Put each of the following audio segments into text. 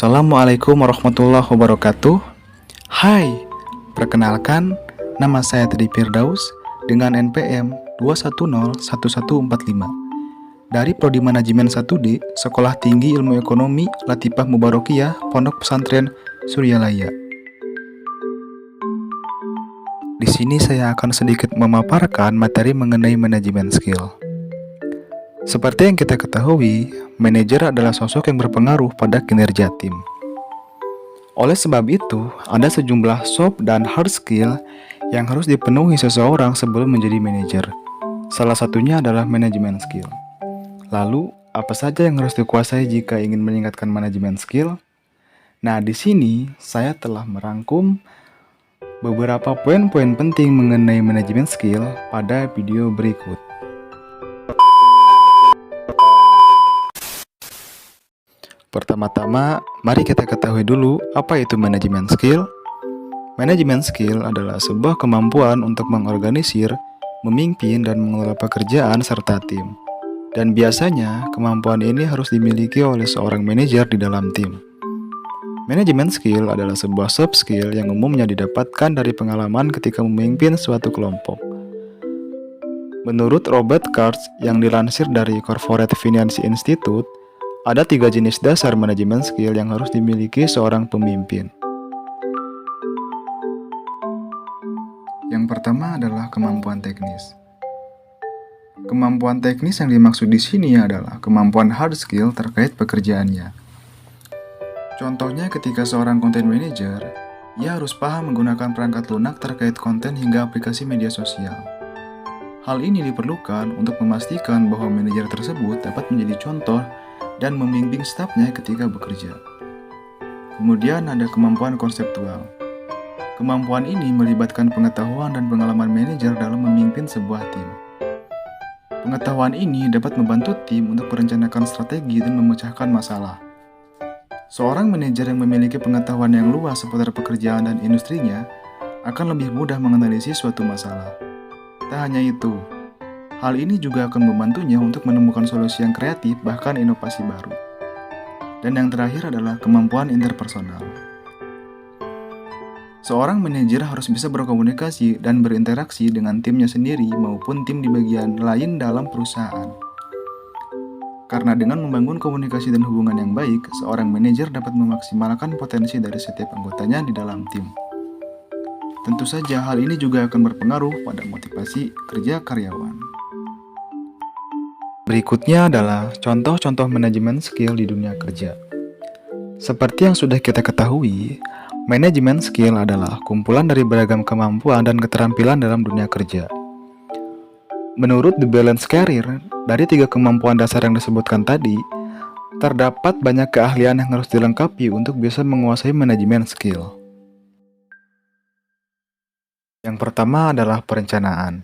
Assalamualaikum warahmatullahi wabarakatuh. Hai, perkenalkan, nama saya Teddy Firdaus dengan NPM 2101145 dari Prodi Manajemen 1D, Sekolah Tinggi Ilmu Ekonomi Latifah Mubarokiyah, Pondok Pesantren Suryalaya. Di sini saya akan sedikit memaparkan materi mengenai manajemen skill. Seperti yang kita ketahui, manajer adalah sosok yang berpengaruh pada kinerja tim. Oleh sebab itu, ada sejumlah soft dan hard skill yang harus dipenuhi seseorang sebelum menjadi manajer. Salah satunya adalah manajemen skill. Lalu, apa saja yang harus dikuasai jika ingin meningkatkan manajemen skill? Nah, di sini saya telah merangkum beberapa poin-poin penting mengenai manajemen skill pada video berikut. Pertama-tama, mari kita ketahui dulu apa itu manajemen skill. Manajemen skill adalah sebuah kemampuan untuk mengorganisir, memimpin, dan mengelola pekerjaan serta tim. Dan biasanya, kemampuan ini harus dimiliki oleh seorang manajer di dalam tim. Manajemen skill adalah sebuah soft skill yang umumnya didapatkan dari pengalaman ketika memimpin suatu kelompok. Menurut Robert Karts yang dilansir dari Corporate Finance Institute, ada 3 jenis dasar manajemen skill yang harus dimiliki seorang pemimpin. Yang pertama adalah kemampuan teknis. Kemampuan teknis yang dimaksud di sini adalah kemampuan hard skill terkait pekerjaannya. Contohnya ketika seorang content manager, ia harus paham menggunakan perangkat lunak terkait konten hingga aplikasi media sosial. Hal ini diperlukan untuk memastikan bahwa manajer tersebut dapat menjadi contoh dan membimbing stafnya ketika bekerja. Kemudian ada kemampuan konseptual. Kemampuan ini melibatkan pengetahuan dan pengalaman manajer dalam memimpin sebuah tim. Pengetahuan ini dapat membantu tim untuk merencanakan strategi dan memecahkan masalah. Seorang manajer yang memiliki pengetahuan yang luas seputar pekerjaan dan industrinya akan lebih mudah menganalisis suatu masalah. Tak hanya itu, hal ini juga akan membantunya untuk menemukan solusi yang kreatif bahkan inovasi baru. Dan yang terakhir adalah kemampuan interpersonal. Seorang manajer harus bisa berkomunikasi dan berinteraksi dengan timnya sendiri maupun tim di bagian lain dalam perusahaan. Karena dengan membangun komunikasi dan hubungan yang baik, seorang manajer dapat memaksimalkan potensi dari setiap anggotanya di dalam tim. Tentu saja hal ini juga akan berpengaruh pada motivasi kerja karyawan. Berikutnya adalah contoh-contoh manajemen skill di dunia kerja. Seperti yang sudah kita ketahui, manajemen skill adalah kumpulan dari beragam kemampuan dan keterampilan dalam dunia kerja. Menurut The Balanced Career, dari 3 kemampuan dasar yang disebutkan tadi, terdapat banyak keahlian yang harus dilengkapi untuk bisa menguasai manajemen skill. Yang pertama adalah perencanaan.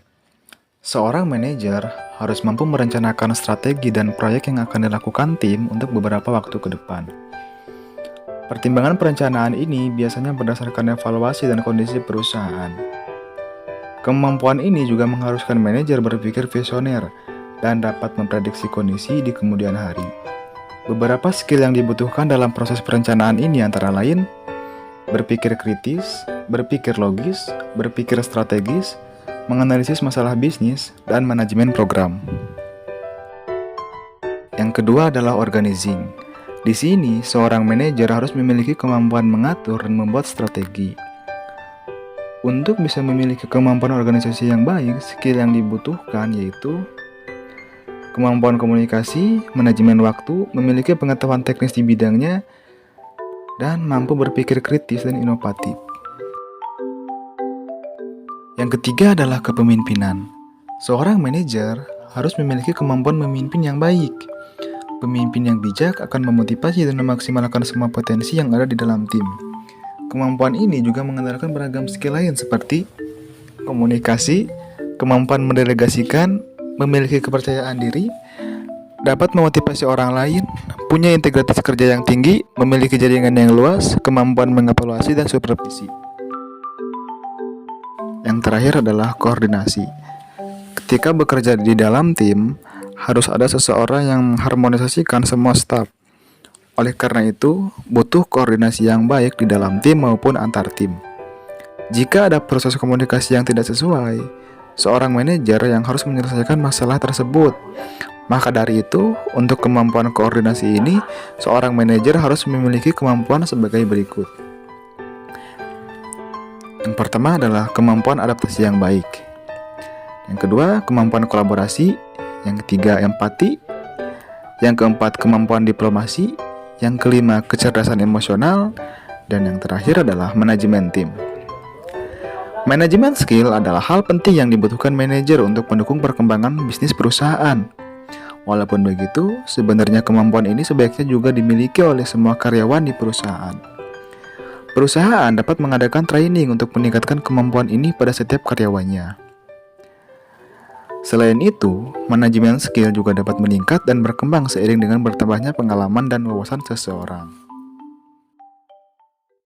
Seorang manajer harus mampu merencanakan strategi dan proyek yang akan dilakukan tim untuk beberapa waktu ke depan. Pertimbangan perencanaan ini biasanya berdasarkan evaluasi dan kondisi perusahaan. Kemampuan ini juga mengharuskan manajer berpikir visioner dan dapat memprediksi kondisi di kemudian hari. Beberapa skill yang dibutuhkan dalam proses perencanaan ini antara lain berpikir kritis, berpikir logis, berpikir strategis, menganalisis masalah bisnis, dan manajemen program. Yang kedua adalah organizing. Di sini, seorang manajer harus memiliki kemampuan mengatur dan membuat strategi. Untuk bisa memiliki kemampuan organisasi yang baik, skill yang dibutuhkan yaitu kemampuan komunikasi, manajemen waktu, memiliki pengetahuan teknis di bidangnya, dan mampu berpikir kritis dan inovatif. Yang ketiga adalah kepemimpinan. Seorang manajer harus memiliki kemampuan memimpin yang baik. Pemimpin yang bijak akan memotivasi dan memaksimalkan semua potensi yang ada di dalam tim. Kemampuan ini juga mengandalkan beragam skill lain seperti komunikasi, kemampuan mendelegasikan, memiliki kepercayaan diri, dapat memotivasi orang lain, punya integritas kerja yang tinggi, memiliki jaringan yang luas, kemampuan mengevaluasi dan supervisi. Yang terakhir adalah koordinasi. Ketika bekerja di dalam tim, harus ada seseorang yang mengharmonisasikan semua staf. Oleh karena itu, butuh koordinasi yang baik di dalam tim maupun antar tim. Jika ada proses komunikasi yang tidak sesuai, seorang manajer yang harus menyelesaikan masalah tersebut. Maka dari itu, untuk kemampuan koordinasi ini, seorang manajer harus memiliki kemampuan sebagai berikut. Yang pertama adalah kemampuan adaptasi yang baik. Yang kedua, kemampuan kolaborasi. Yang ketiga, empati. Yang keempat, kemampuan diplomasi. Yang kelima, kecerdasan emosional. Dan yang terakhir adalah manajemen tim. Manajemen skill adalah hal penting yang dibutuhkan manajer untuk mendukung perkembangan bisnis perusahaan. Walaupun begitu, sebenarnya kemampuan ini sebaiknya juga dimiliki oleh semua karyawan di perusahaan. Perusahaan dapat mengadakan training untuk meningkatkan kemampuan ini pada setiap karyawannya. Selain itu, manajemen skill juga dapat meningkat dan berkembang seiring dengan bertambahnya pengalaman dan wawasan seseorang.